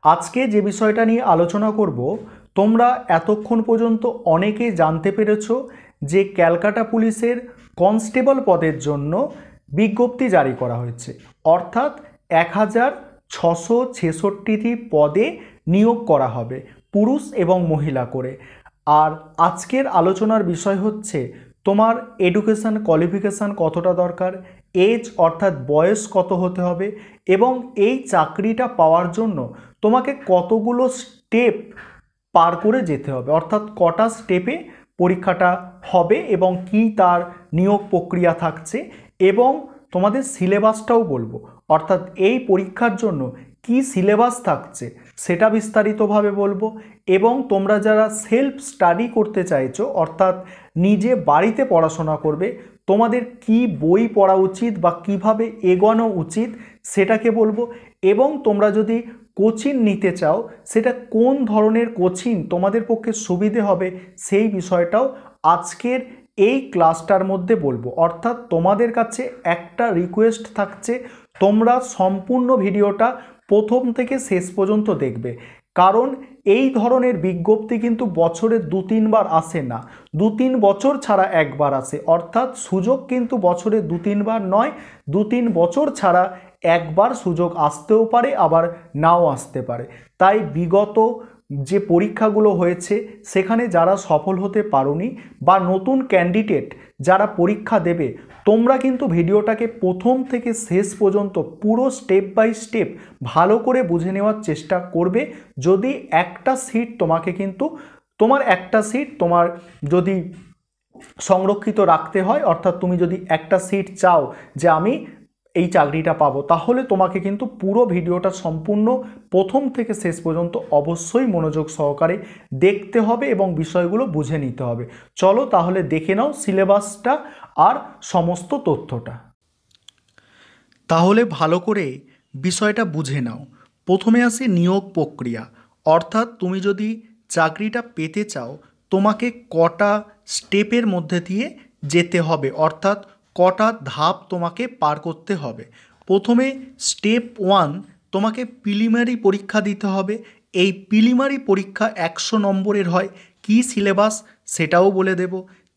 আজকে যে বিষয়টা নিয়ে আলোচনা করব, তোমরা এতক্ষণ পর্যন্ত অনেকেই জানতে পেরেছো যে ক্যালকাটা পুলিশের কনস্টেবল পদের জন্য বিজ্ঞপ্তি জারি করা হয়েছে, অর্থাৎ 1666টি পদে নিয়োগ করা হবে পুরুষ এবং মহিলা করে। আর আজকের আলোচনার বিষয় হচ্ছে তোমার এডুকেশান কোয়ালিফিকেশান কতটা দরকার, এজ অর্থাৎ বয়স কত হতে হবে, এবং এই চাকরিটা পাওয়ার জন্য তোমাকে কতগুলো স্টেপ পার করে যেতে হবে, অর্থাৎ কটা স্টেপে পরীক্ষাটা হবে এবং কি তার নিয়োগ প্রক্রিয়া থাকছে, এবং তোমাদের সিলেবাসটাও বলবো, অর্থাৎ এই পরীক্ষার জন্য কি সিলেবাস থাকছে সেটা বিস্তারিতভাবে বলবো। এবং তোমরা যারা সেলফ স্টাডি করতে চাইছো, অর্থাৎ নিজে বাড়িতে পড়াশোনা করবে, তোমাদের কি বই পড়া উচিত বা কিভাবে এগোনো উচিত সেটাকে বলবো। এবং তোমরা যদি কোচিং নিতে চাও, সেটা কোন ধরনের কোচিং তোমাদের পক্ষে সুবিধে হবে সেই বিষয়টাও আজকের এই ক্লাসটার মধ্যে বলবো। অর্থাৎ তোমাদের কাছে একটা রিকোয়েস্ট থাকছে, তোমরা সম্পূর্ণ ভিডিওটা প্রথম থেকে শেষ পর্যন্ত দেখবে, কারণ এই ধরনের বিজ্ঞপ্তি কিন্তু বছরে 2-3 বার আসে না, 2-3 বছর ছাড়া একবার আসে। অর্থাৎ সুযোগ কিন্তু বছরে 2-3 বার নয়, 2-3 বছর ছাড়া একবার সুযোগ আসতেও পারে, আবার নাও আসতে পারে। তাই বিগত যে পরীক্ষাগুলো হয়েছে সেখানে যারা সফল হতে পারোনি বা নতুন ক্যান্ডিডেট যারা পরীক্ষা দেবে, তোমরা কিন্তু ভিডিওটাকে প্রথম থেকে শেষ পর্যন্ত পুরো স্টেপ বাই স্টেপ ভালো করে বুঝে নেওয়ার চেষ্টা করবে। যদি একটা সিট তোমাকে কিন্তু তোমার একটা সিট তোমার যদি সংরক্ষিত রাখতে হয়, অর্থাৎ তুমি যদি একটা সিট চাও যে আমি এই চাকরিটা পাবো, তাহলে তোমাকে কিন্তু পুরো ভিডিওটা সম্পূর্ণ প্রথম থেকে শেষ পর্যন্ত অবশ্যই মনোযোগ সহকারে দেখতে হবে এবং বিষয়গুলো বুঝে নিতে হবে। চলো তাহলে দেখে নাও সিলেবাসটা আর সমস্ত তথ্যটা। তাহলে ভালো করে বিষয়টা বুঝে নাও। প্রথমে আসে নিয়োগ প্রক্রিয়া, অর্থাৎ তুমি যদি চাকরিটা পেতে চাও তোমাকে কটা স্টেপের মধ্যে দিয়ে যেতে হবে, অর্থাৎ কটা ধাপ তোমাকে পার করতে হবে। প্রথমে স্টেপ 1, তোমাকে প্রিলিমিনারি পরীক্ষা দিতে হবে। এই প্রিলিমিনারি পরীক্ষা 100 নম্বরের হয়। কি সিলেবাস সেটাও বলে দেব।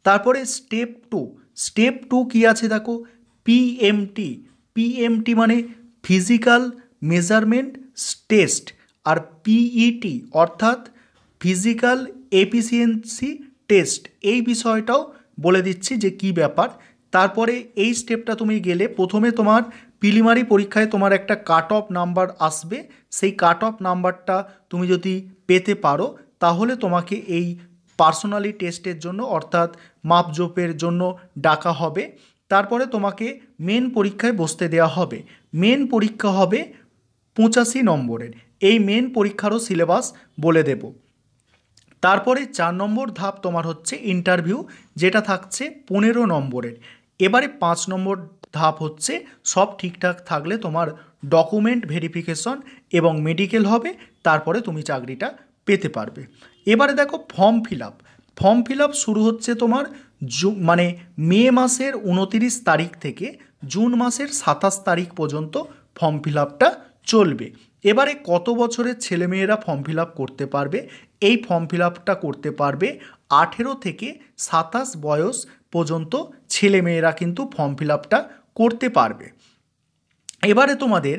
তারপরে স্টেপ 2, স্টেপ 2 কী আছে দেখো, পিএমটি। পিএমটি মানে ফিজিক্যাল মেজারমেন্ট টেস্ট, আর পিইটি অর্থাৎ ফিজিক্যাল এফিসিয়েন্সি টেস্ট। এই বিষয়টাও বলে দিচ্ছি যে কি ব্যাপার। তারপরে এই স্টেপটা তুমি গেলে প্রথমে তোমার প্রিলিমিনারি পরীক্ষায় তোমার একটা কাট অফ নাম্বার আসবে। সেই কাট অফ নাম্বারটা তুমি যদি পেতে পারো তাহলে তোমাকে এই পার্সোনালি টেস্টের জন্য অর্থাৎ মাপজোপের জন্য ডাকা হবে। তারপরে তোমাকে মেন পরীক্ষায় বসতে দেওয়া হবে। মেন পরীক্ষা হবে 85 নম্বরের। এই মেন পরীক্ষারও সিলেবাস বলে দেব। তারপরে 4 নম্বর ধাপ তোমার হচ্ছে ইন্টারভিউ, যেটা থাকছে 15 নম্বরের। এবারে 5 নম্বর ধাপ হচ্ছে সব ঠিকঠাক থাকলে তোমার ডকুমেন্ট ভেরিফিকেশন এবং মেডিকেল হবে, তারপরে তুমি চাকরিটা পেতে পারবে। এবারে দেখো form fill up. Form fill up শুরু হচ্ছে তোমার মানে মে মাসের 29 তারিখ থেকে জুন মাসের 27 তারিখ পর্যন্ত ফর্ম ফিল আপটা চলবে। এবারে কত বছরের ছেলেমেয়েরা ফর্ম ফিল আপ করতে পারবে? এই ফর্ম ফিল আপটা করতে পারবে 18 থেকে 27 বয়স পর্যন্ত ছেলেমেয়েরা কিন্তু ফর্ম ফিল আপটা করতে পারবে। এবারে তোমাদের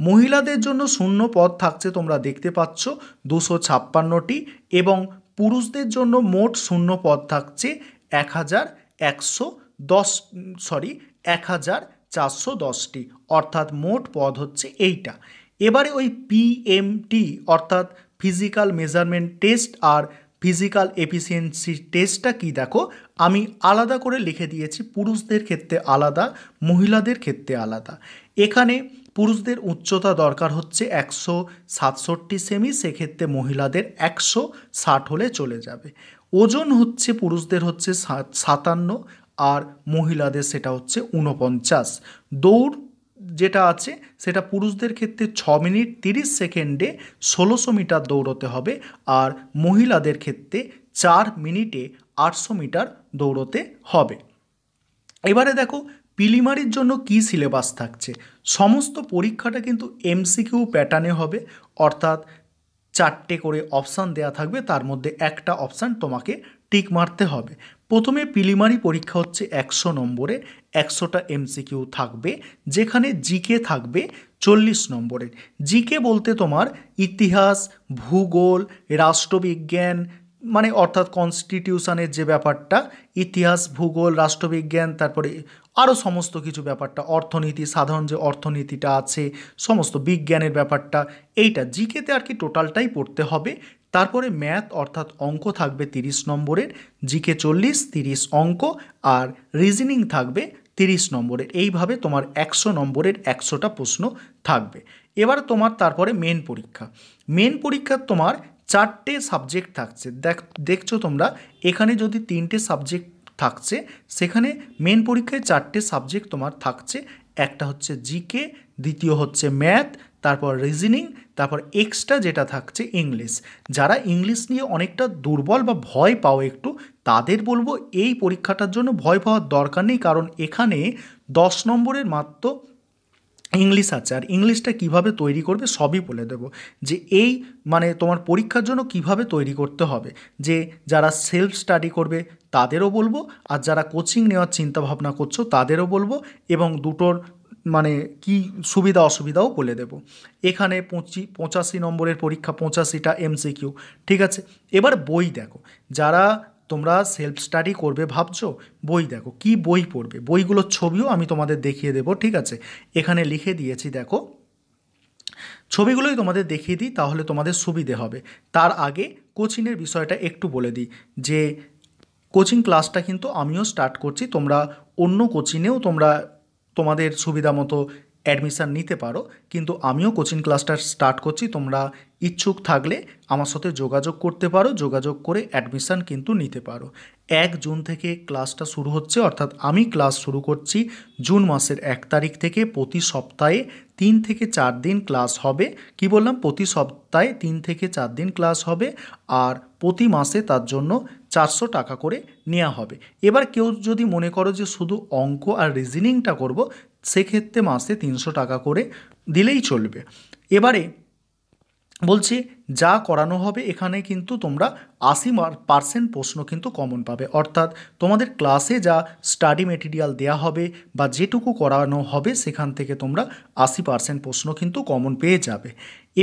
মহিলাদের জন্য শূন্য পদ থাকছে, তোমরা দেখতে পাচ্ছ 256টি, এবং পুরুষদের জন্য মোট শূন্য পদ থাকছে 1410টি, অর্থাৎ মোট পদ হচ্ছে এইটা। এবারে ওই পিএমটি অর্থাৎ ফিজিক্যাল মেজারমেন্ট টেস্ট আর ফিজিক্যাল এফিসিয়েন্সি টেস্টটা কি দেখো, আমি আলাদা করে লিখে দিয়েছি, পুরুষদের ক্ষেত্রে আলাদা, মহিলাদের ক্ষেত্রে আলাদা। এখানে পুরুষদের উচ্চতা দরকার হচ্ছে 167 সেমি, সেক্ষেত্রে মহিলাদের 160 হলে চলে যাবে। ওজন হচ্ছে পুরুষদের হচ্ছে 57 আর মহিলাদের সেটা হচ্ছে 49। দৌড় যেটা আছে সেটা পুরুষদের ক্ষেত্রে 6 মিনিট 30 সেকেন্ডে 1600 মিটার দৌড়তে হবে, আর মহিলাদের ক্ষেত্রে 4 মিনিটে 800 মিটার দৌড়তে হবে। এবারে দেখো প্রিলিমারির জন্য কি সিলেবাস থাকছে। সমস্ত পরীক্ষাটা কিন্তু এমসিকিউ প্যাটার্নে হবে, অর্থাৎ 4টে করে অপশান দেওয়া থাকবে, তার মধ্যে একটা অপশান তোমাকে টিক মারতে হবে। প্রথমে প্রিলিমারি পরীক্ষা হচ্ছে 100 নম্বরের, 100টা এমসিকিউ থাকবে, যেখানে জিকে থাকবে 40 নম্বরের। জিকে বলতে তোমার ইতিহাস, ভূগোল, রাষ্ট্রবিজ্ঞান, মানে অর্থাৎ কনস্টিটিউশনের যে ব্যাপারটা, ইতিহাস, ভূগোল, রাষ্ট্রবিজ্ঞান, তারপরে আরও সমস্ত কিছু ব্যাপারটা, অর্থনীতি, সাধারণ যে অর্থনীতিটা আছে, সমস্ত বিজ্ঞানের ব্যাপারটা, এইটা জিকেতে আর কি টোটালটাই পড়তে হবে। তারপরে ম্যাথ অর্থাৎ অঙ্ক থাকবে 30 নম্বরের, জিকে 40, 30 অঙ্ক, আর রিজনিং থাকবে 30 নম্বরের। এইভাবে তোমার 100 নম্বরের 100টা প্রশ্ন থাকবে। এবার তোমার তারপরে মেন পরীক্ষা। মেন পরীক্ষা তোমার 4টে সাবজেক্ট থাকছে। দেখছো তোমরা এখানে যদি 3টে সাবজেক্ট থাকছে, সেখানে মেন পরীক্ষায় 4টে সাবজেক্ট তোমার থাকছে। একটা হচ্ছে জিকে, দ্বিতীয় হচ্ছে ম্যাথ, তারপর রিজনিং, তারপর এক্সট্রা যেটা থাকছে ইংলিশ। যারা ইংলিশ নিয়ে অনেকটা দুর্বল বা ভয় পাও একটু, তাদের বলবো এই পরীক্ষাটার জন্য ভয় পাওয়ার দরকার নেই, কারণ এখানে 10 নম্বরের মাত্র ইংলিশ আছে। আর ইংলিশটা কিভাবে তৈরি করবে সবই বলে দেবো, যে এই মানে তোমার পরীক্ষার জন্য কিভাবে তৈরি করতে হবে, যে যারা সেলফ স্টাডি করবে তাদেরও বলবো, আর যারা কোচিং নেওয়ার চিন্তা ভাবনা করছো তাদেরও বলবো, এবং দুটোর মানে কি সুবিধা অসুবিধাও বলে দেবো। এখানে 85 নম্বরের পরীক্ষা, 85টা এমসিকিউ, ঠিক আছে। এবার বই দেখো, যারা তোমরা সেলফ স্টাডি করবে ভাবছো, বই দেখো কি বই পড়বে, বইগুলোর ছবিও আমি তোমাদের দেখিয়ে দেবো, ঠিক আছে। এখানে লিখে দিয়েছি, দেখো ছবিগুলোই তোমাদের দেখিয়ে দিই, তাহলে তোমাদের সুবিধে হবে। তার আগে কোচিংয়ের বিষয়টা একটু বলে দিই, যে কোচিং ক্লাসটা কিন্তু আমিও স্টার্ট করছি। তোমরা অন্য কোচিংয়েও তোমরা তোমাদের সুবিধা মতো অ্যাডমিশান নিতে পারো, কিন্তু আমিও কোচিং ক্লাসটা স্টার্ট করছি। তোমরা ইচ্ছুক থাকলে আমার সাথে যোগাযোগ করতে পারো, যোগাযোগ করে অ্যাডমিশান কিন্তু নিতে পারো। 1 জুন থেকে ক্লাসটা শুরু হচ্ছে, অর্থাৎ আমি ক্লাস শুরু করছি জুন মাসের 1 তারিখ থেকে। প্রতি সপ্তাহে 3 থেকে 4 দিন ক্লাস হবে। কি বললাম, প্রতি সপ্তাহে 3 থেকে 4 দিন ক্লাস হবে, আর প্রতি মাসে তার জন্য 400 টাকা করে নেওয়া হবে। এবার কেউ যদি মনে করো যে শুধু অঙ্ক আর রিজনিংটা করব, সেক্ষেত্রে মাসে 300 টাকা করে দিলেই চলবে। এবারে বলছি, যা করানো হবে এখানে কিন্তু তোমরা 80% প্রশ্ন কিন্তু কমন পাবে, অর্থাৎ তোমাদের ক্লাসে যা স্টাডি মেটেরিয়াল দেওয়া হবে বা যেটুকু করানো হবে, সেখান থেকে তোমরা 80% প্রশ্ন কিন্তু কমন পেয়ে যাবে।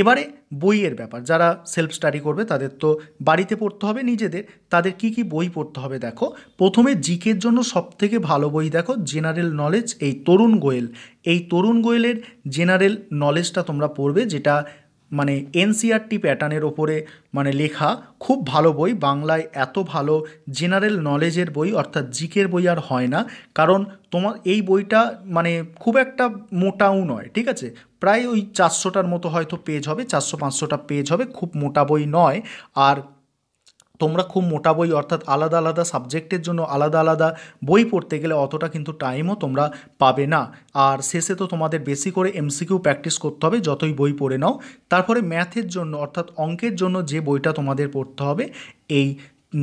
এবারে বইয়ের ব্যাপার, যারা সেলফ স্টাডি করবে তাদের তো বাড়িতে পড়তে হবে নিজেদের, তাদের কি কি বই পড়তে হবে দেখো। প্রথমে জিকের জন্য সবথেকে ভালো বই দেখো, জেনারেল নলেজ, এই তরুণ গোয়েল। এই তরুণ গোয়েলের জেনারেল নলেজটা তোমরা পড়বে, যেটা মানে এনসিইআরটি প্যাটার্নের ওপরে মানে লেখা, খুব ভালো বই। বাংলায় এত ভালো জেনারেল নলেজের বই অর্থাৎ জিকের বই আর হয় না, কারণ তোমার এই বইটা মানে খুব একটা মোটাও নয়, ঠিক আছে। প্রায় ওই 400টার মতো হয়তো পেজ হবে, 400-500টা পেজ হবে, খুব মোটা বই নয়। আর তোমরা খুব মোটা বই অর্থাৎ আলাদা আলাদা সাবজেক্টের জন্য আলাদা আলাদা বই পড়তে গেলে অতটা কিন্তু টাইমও তোমরা পাবে না। আর শেষে তো তোমাদের বেশি করে এমসিকিউ প্র্যাকটিস করতে হবে যতই বই পড়ে নাও। তারপরে ম্যাথের জন্য অর্থাৎ অঙ্কের জন্য যে বইটা তোমাদের পড়তে হবে, এই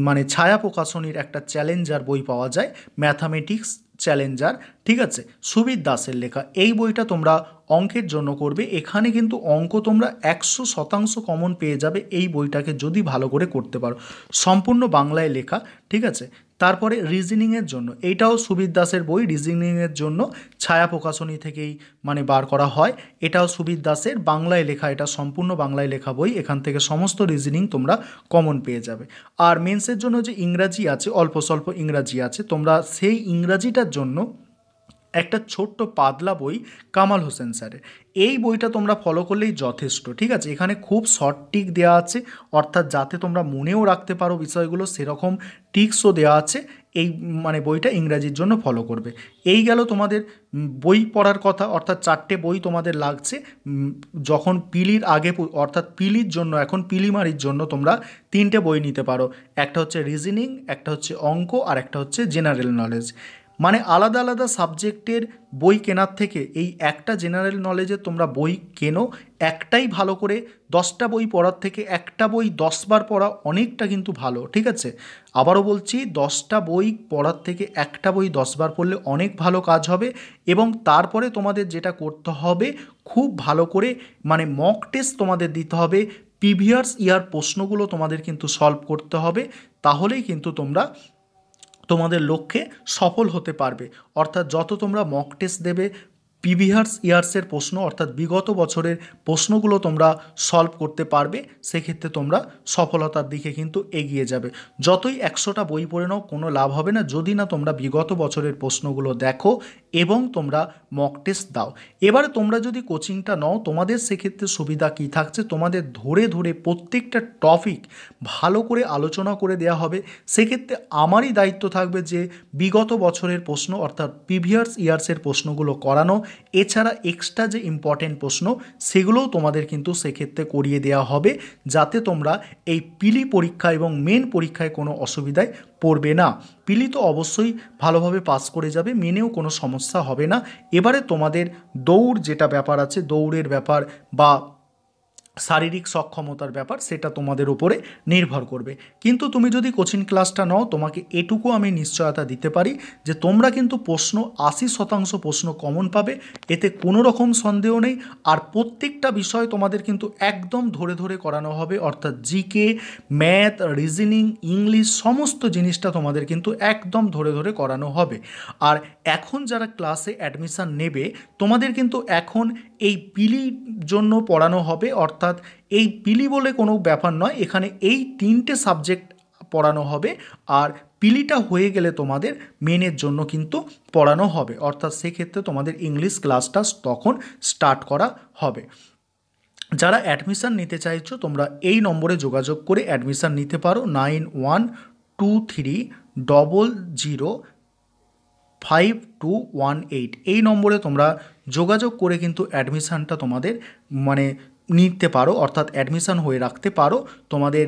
মানে ছায়া প্রকাশনীর একটা চ্যালেঞ্জার বই পাওয়া যায়, ম্যাথামেটিক্স চ্যালেঞ্জার, ঠিক আছে, সুবীর দাসের লেখা। এই বইটা তোমরা অঙ্কের জন্য করবে। এখানে কিন্তু অঙ্ক তোমরা 100% কমন পেয়ে যাবে এই বইটাকে যদি ভালো করে করতে পারো। সম্পূর্ণ বাংলায় লেখা, ঠিক আছে। তারপরে রিজনিংয়ের জন্য, এইটাও সুবীর দাসের বই, রিজনিংয়ের জন্য ছায়া প্রকাশনী থেকেই মানে বার করা হয়। এটাও সুবীর দাসের বাংলায় লেখা, এটা সম্পূর্ণ বাংলায় লেখা বই। এখান থেকে সমস্ত রিজনিং তোমরা কমন পেয়ে যাবে। আর মেন্সের জন্য যে ইংরাজি আছে, অল্প স্বল্প ইংরাজি আছে, তোমরা সেই ইংরাজিটার জন্য একটা ছোট্ট পাতলা বই কামাল হোসেন স্যারের, এই বইটা তোমরা ফলো করলেই যথেষ্ট, ঠিক আছে। এখানে খুব শর্ট টিক দেওয়া আছে, অর্থাৎ যাতে তোমরা মনেও রাখতে পারো বিষয়গুলো, সেরকম টিক্সও দেওয়া আছে। এই মানে বইটা ইংরাজির জন্য ফলো করবে। এই গেল তোমাদের বই পড়ার কথা, অর্থাৎ 4টে বই তোমাদের লাগছে। যখন পিলির আগে অর্থাৎ পিলির জন্য, এখন পিলিমারির জন্য তোমরা 3টে বই নিতে পারো। একটা হচ্ছে রিজনিং, একটা হচ্ছে অঙ্ক, আর একটা হচ্ছে জেনারেল নলেজ। মানে আলাদা আলাদা সাবজেক্টের বই কেনার থেকে এই একটা জেনারেল নলেজের তোমরা বই কেনো, একটাই ভালো করে 10টা বই পড়ার থেকে একটা বই 10বার পড়া অনেকটা কিন্তু ভালো, ঠিক আছে। আবারও বলছি, 10টা বই পড়ার থেকে একটা বই 10বার পড়লে অনেক ভালো কাজ হবে। এবং তারপরে তোমাদের যেটা করতে হবে, খুব ভালো করে মানে মক টেস্ট তোমাদের দিতে হবে, প্রিভিয়াস ইয়ার প্রশ্নগুলো তোমাদের কিন্তু সলভ করতে হবে, তাহলেই কিন্তু তোমরা তোমাদের লক্ষ্যে সফল হতে পারবে। অর্থাৎ যত তোমরা মক টেস্ট দেবে, প্রিভিয়াস ইয়ার্সের প্রশ্ন অর্থাৎ বিগত বছরের প্রশ্নগুলো তোমরা সলভ করতে পারবে, সেক্ষেত্রে তোমরা সফলতার দিকে কিন্তু এগিয়ে যাবে। যতই 100টা বই পড়ে নাও কোনো লাভ হবে না যদি না তোমরা বিগত বছরের প্রশ্নগুলো দেখো এবং তোমরা মক টেস্ট দাও। এবারে তোমরা যদি কোচিংটা নাও, তোমাদের সেক্ষেত্রে সুবিধা কী থাকছে, তোমাদের ধরে ধরে প্রত্যেকটা টপিক ভালো করে আলোচনা করে দেওয়া হবে। সেক্ষেত্রে আমারই দায়িত্ব থাকবে যে বিগত বছরের প্রশ্ন অর্থাৎ প্রিভিয়াস ইয়ার্সের প্রশ্নগুলো করানো, এছাড়া এক্সট্রা যে ইম্পর্টেন্ট প্রশ্ন সেগুলোও তোমাদের কিন্তু সেক্ষেত্রে করিয়ে দেওয়া হবে, যাতে তোমরা এই পিলি পরীক্ষা এবং মেন পরীক্ষায় কোনো অসুবিধায় পড়বে না। পিলি তো অবশ্যই ভালোভাবে পাস করে যাবে, মেনেও কোনো সমস্যা হবে না। এবারে তোমাদের দৌড় যেটা ব্যাপার আছে, দৌড়ের ব্যাপার বা শারীরিক সক্ষমতার ব্যাপার, সেটা তোমাদের উপরে নির্ভর করবে। কিন্তু তুমি যদি কোচিং ক্লাসটা নাও, তোমাকে এটুকু আমি নিশ্চয়তা দিতে পারি যে তোমরা কিন্তু প্রশ্ন 80% প্রশ্ন কমন পাবে, এতে কোনো রকম সন্দেহ নেই। আর প্রত্যেকটা বিষয় তোমাদের কিন্তু একদম ধরে ধরে করানো হবে, অর্থাৎ জিকে, ম্যাথ, রিজনিং, ইংলিশ সমস্ত জিনিসটা তোমাদের কিন্তু একদম ধরে ধরে করানো হবে। আর এখন যারা ক্লাসে অ্যাডমিশান নেবে, তোমাদের কিন্তু এখন এই পিলির জন্য পড়ানো হবে, অর্থাৎ এই পিলি বলে কোনো ব্যাপার নয়, এখানে এই 3টে সাবজেক্ট পড়ানো হবে। আর পিলিটা হয়ে গেলে তোমাদের মেনের জন্য কিন্তু পড়ানো হবে, অর্থাৎ সেক্ষেত্রে তোমাদের ইংলিশ ক্লাসটা তখন স্টার্ট করা হবে। যারা অ্যাডমিশান নিতে চাইছো, তোমরা এই নম্বরে যোগাযোগ করে অ্যাডমিশান নিতে পারো, 9123005218। এই নম্বরে তোমরা যোগাযোগ করে কিন্তু অ্যাডমিশানটা তোমাদের মানে নিতে পারো, অর্থাৎ অ্যাডমিশান হয়ে রাখতে পারো। তোমাদের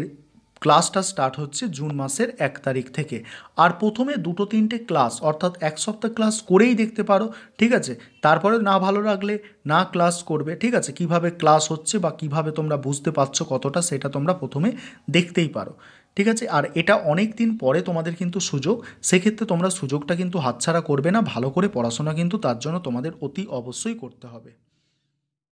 ক্লাসটা স্টার্ট হচ্ছে জুন মাসের 1 তারিখ থেকে। আর প্রথমে 2-3টে ক্লাস অর্থাৎ 1 সপ্তাহ ক্লাস করেই দেখতে পারো, ঠিক আছে। তারপরে না ভালো লাগলে না ক্লাস করবে, ঠিক আছে। কিভাবে ক্লাস হচ্ছে বা কিভাবে তোমরা বুঝতে পারছো কতটা, সেটা তোমরা প্রথমে দেখতেই পারো, ঠিক আছে। আর এটা অনেক দিন পরে তোমাদের কিন্তু সুযোগ, সেক্ষেত্রে তোমরা সুযোগটা কিন্তু হাতছাড়া করবে না। ভালো করে পড়াশোনা কিন্তু তার জন্য তোমাদের অতি অবশ্যই করতে হবে।